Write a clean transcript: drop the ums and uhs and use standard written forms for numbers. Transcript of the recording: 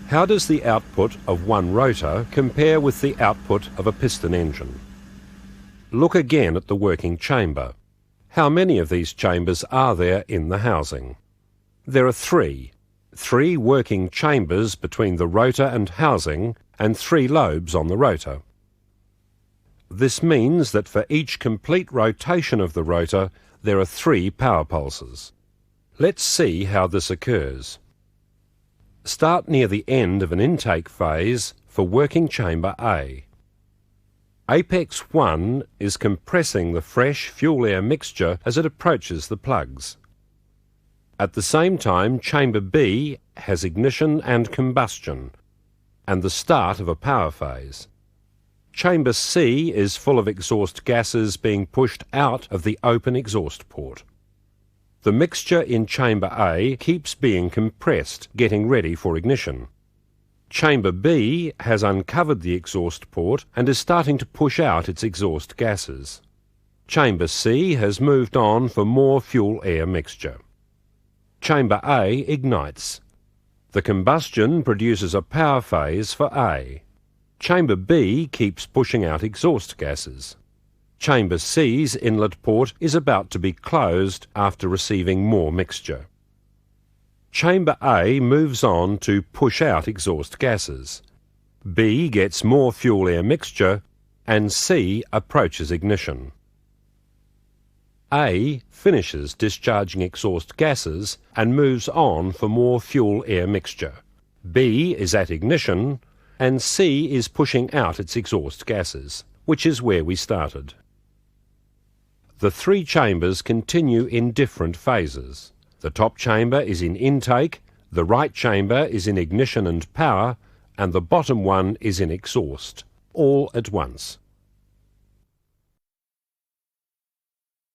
How does the output of one rotor compare with the output of a piston engine? Look again at the working chamber. How many of these chambers are there in the housing? There are three working chambers between the rotor and housing, and 3 lobes on the rotor. This means that for each complete rotation of the rotor, there are 3 power pulses. Let's see how this occurs. Start near the end of an intake phase for working chamber A. Apex 1 is compressing the fresh fuel-air mixture as it approaches the plugs. At the same time, chamber B has ignition and combustion, and the start of a power phase. Chamber C is full of exhaust gases being pushed out of the open exhaust port. The mixture in chamber A keeps being compressed, getting ready for ignition. Chamber B has uncovered the exhaust port and is starting to push out its exhaust gases. Chamber C has moved on for more fuel-air mixture. Chamber A ignites. The combustion produces a power phase for A. Chamber B keeps pushing out exhaust gases. Chamber C's inlet port is about to be closed after receiving more mixture. Chamber A moves on to push out exhaust gases. B gets more fuel-air mixture, and C approaches ignition. A finishes discharging exhaust gases and moves on for more fuel-air mixture. B is at ignition, and C is pushing out its exhaust gases, which is where we started. The 3 chambers continue in different phases. The top chamber is in intake, the right chamber is in ignition and power, and the bottom one is in exhaust, all at once.